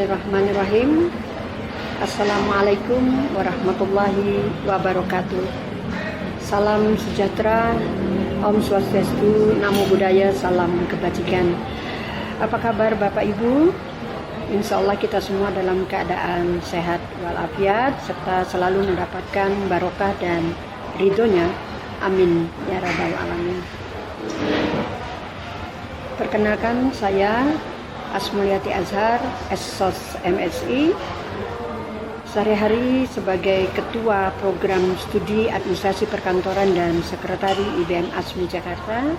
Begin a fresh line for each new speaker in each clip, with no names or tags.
Bismillahirrahmanirrahim. Assalamualaikum warahmatullahi wabarakatuh. Salam sejahtera, Om Swastiastu, Namo Buddhaya, salam kebajikan. Apa kabar Bapak Ibu? Insya Allah kita semua dalam keadaan sehat walafiat serta selalu mendapatkan barokah dan ridhonya. Amin ya rabbal alamin. Perkenalkan, saya Asmulyati Azhar, SSOS MSI, sehari-hari sebagai Ketua Program Studi Administrasi Perkantoran dan Sekretari IBM ASMI Jakarta,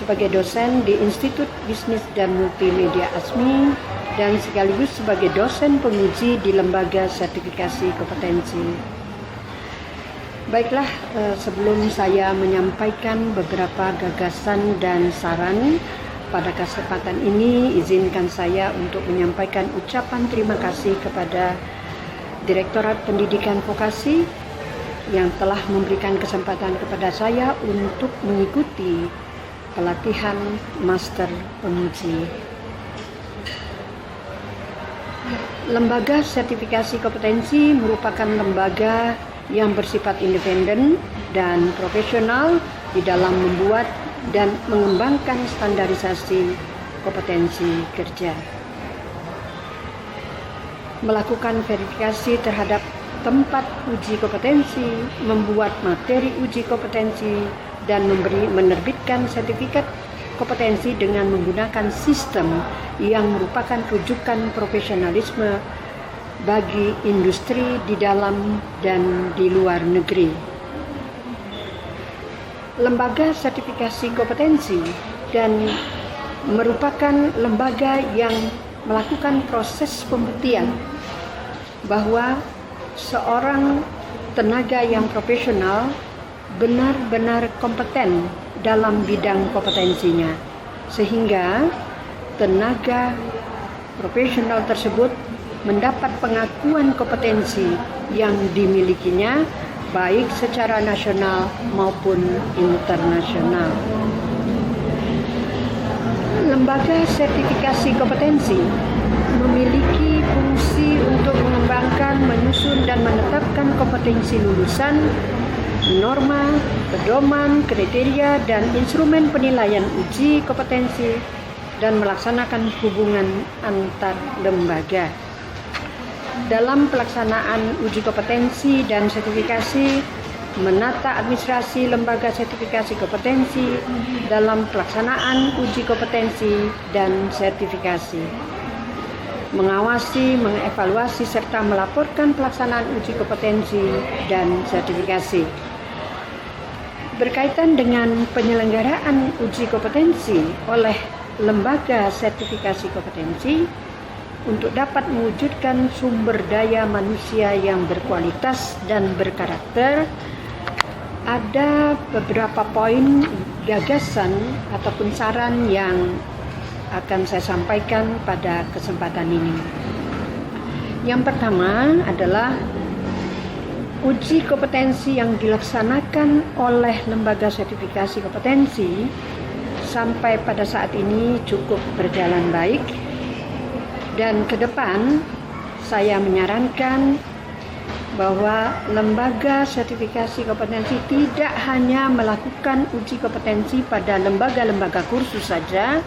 sebagai dosen di Institut Bisnis dan Multimedia ASMI, dan sekaligus sebagai dosen penguji di Lembaga Sertifikasi Kompetensi. Baiklah, sebelum saya menyampaikan beberapa gagasan dan saran, pada kesempatan ini izinkan saya untuk menyampaikan ucapan terima kasih kepada Direktorat Pendidikan Vokasi yang telah memberikan kesempatan kepada saya untuk mengikuti pelatihan Master Penguji. Lembaga Sertifikasi Kompetensi merupakan lembaga yang bersifat independen dan profesional di dalam membuat dan mengembangkan standarisasi kompetensi kerja, melakukan verifikasi terhadap tempat uji kompetensi, membuat materi uji kompetensi, dan menerbitkan sertifikat kompetensi dengan menggunakan sistem yang merupakan rujukan profesionalisme bagi industri di dalam dan di luar negeri. Lembaga sertifikasi kompetensi dan merupakan lembaga yang melakukan proses pembuktian bahwa seorang tenaga yang profesional benar-benar kompeten dalam bidang kompetensinya, sehingga tenaga profesional tersebut mendapat pengakuan kompetensi yang dimilikinya baik secara nasional maupun internasional. Lembaga sertifikasi kompetensi memiliki fungsi untuk mengembangkan, menyusun, dan menetapkan kompetensi lulusan, norma, pedoman, kriteria, dan instrumen penilaian uji kompetensi, dan melaksanakan hubungan antar lembaga. Dalam pelaksanaan uji kompetensi dan sertifikasi, menata administrasi lembaga sertifikasi kompetensi dalam pelaksanaan uji kompetensi dan sertifikasi, mengawasi, mengevaluasi, serta melaporkan pelaksanaan uji kompetensi dan sertifikasi. Berkaitan dengan penyelenggaraan uji kompetensi oleh lembaga sertifikasi kompetensi, untuk dapat mewujudkan sumber daya manusia yang berkualitas dan berkarakter, ada beberapa poin gagasan ataupun saran yang akan saya sampaikan pada kesempatan ini. Yang pertama adalah uji kompetensi yang dilaksanakan oleh lembaga sertifikasi kompetensi sampai pada saat ini cukup berjalan baik. Dan ke depan saya menyarankan bahwa lembaga sertifikasi kompetensi tidak hanya melakukan uji kompetensi pada lembaga-lembaga kursus saja,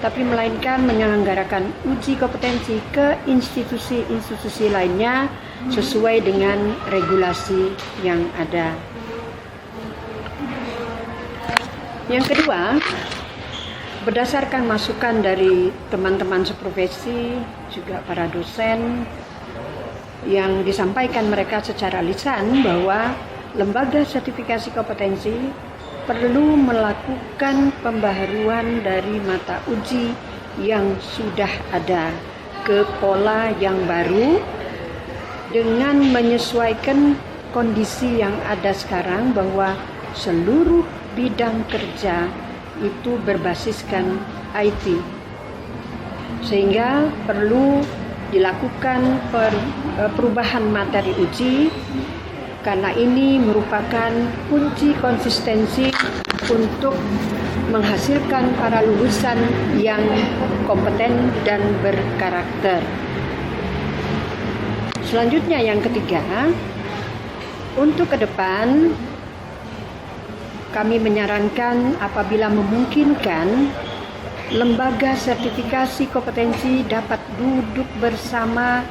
tapi melainkan menyelenggarakan uji kompetensi ke institusi-institusi lainnya sesuai dengan regulasi yang ada. Yang kedua, berdasarkan masukan dari teman-teman seprofesi, juga para dosen, yang disampaikan mereka secara lisan bahwa lembaga sertifikasi kompetensi perlu melakukan pembaharuan dari mata uji yang sudah ada ke pola yang baru dengan menyesuaikan kondisi yang ada sekarang, bahwa seluruh bidang kerja itu berbasiskan IT, sehingga perlu dilakukan perubahan materi uji, karena ini merupakan kunci konsistensi untuk menghasilkan para lulusan yang kompeten dan berkarakter. Selanjutnya yang ketiga, untuk ke depan kami menyarankan apabila memungkinkan lembaga sertifikasi kompetensi dapat duduk bersama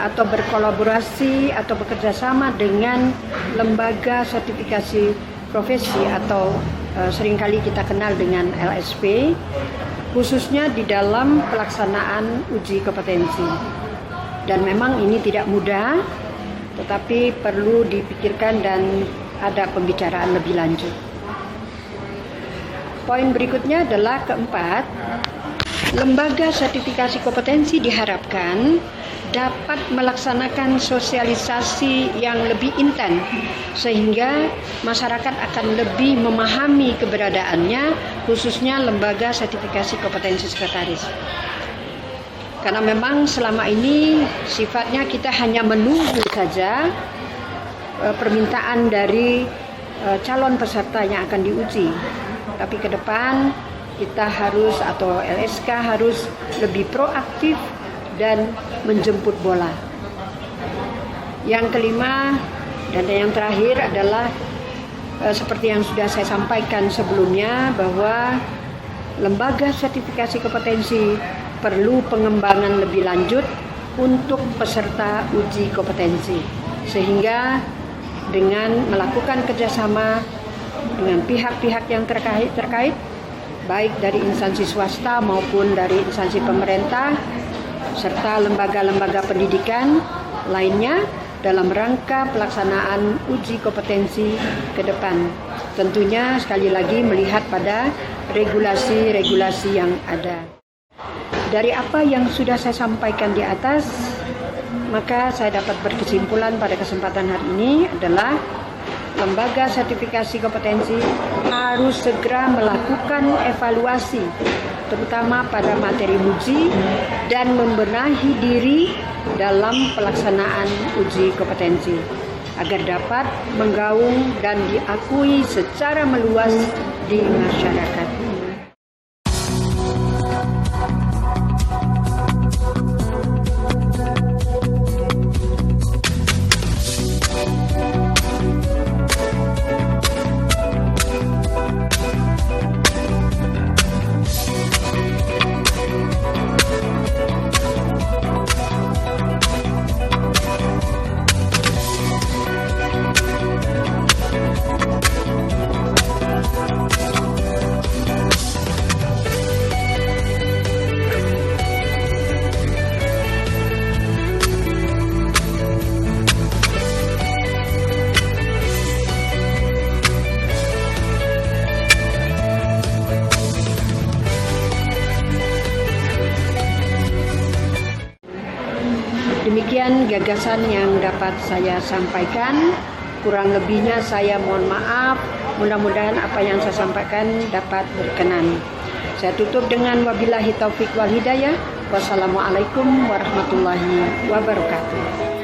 atau berkolaborasi atau bekerja sama dengan lembaga sertifikasi profesi atau seringkali kita kenal dengan LSP, khususnya di dalam pelaksanaan uji kompetensi. Dan memang ini tidak mudah, tetapi perlu dipikirkan dan ada pembicaraan lebih lanjut. Poin berikutnya adalah keempat, lembaga sertifikasi kompetensi diharapkan dapat melaksanakan sosialisasi yang lebih intens sehingga masyarakat akan lebih memahami keberadaannya, khususnya lembaga sertifikasi kompetensi sekretaris. Karena memang selama ini sifatnya kita hanya menunggu saja permintaan dari calon peserta yang akan diuji. Tapi ke depan kita harus atau LSK harus lebih proaktif dan menjemput bola. Yang kelima dan yang terakhir adalah seperti yang sudah saya sampaikan sebelumnya, bahwa lembaga sertifikasi kompetensi perlu pengembangan lebih lanjut untuk peserta uji kompetensi, sehingga dengan melakukan kerjasama dengan pihak-pihak yang terkait baik dari instansi swasta maupun dari instansi pemerintah serta lembaga-lembaga pendidikan lainnya dalam rangka pelaksanaan uji kompetensi ke depan. Tentunya sekali lagi melihat pada regulasi-regulasi yang ada. Dari apa yang sudah saya sampaikan di atas, maka saya dapat berkesimpulan pada kesempatan hari ini adalah lembaga sertifikasi kompetensi harus segera melakukan evaluasi, terutama pada materi uji, dan membenahi diri dalam pelaksanaan uji kompetensi agar dapat menggaung dan diakui secara meluas di masyarakat. Demikian gagasan yang dapat saya sampaikan. Kurang lebihnya saya mohon maaf. Mudah-mudahan apa yang saya sampaikan dapat berkenan. Saya tutup dengan wabillahi taufik wal hidayah. Wassalamualaikum warahmatullahi wabarakatuh.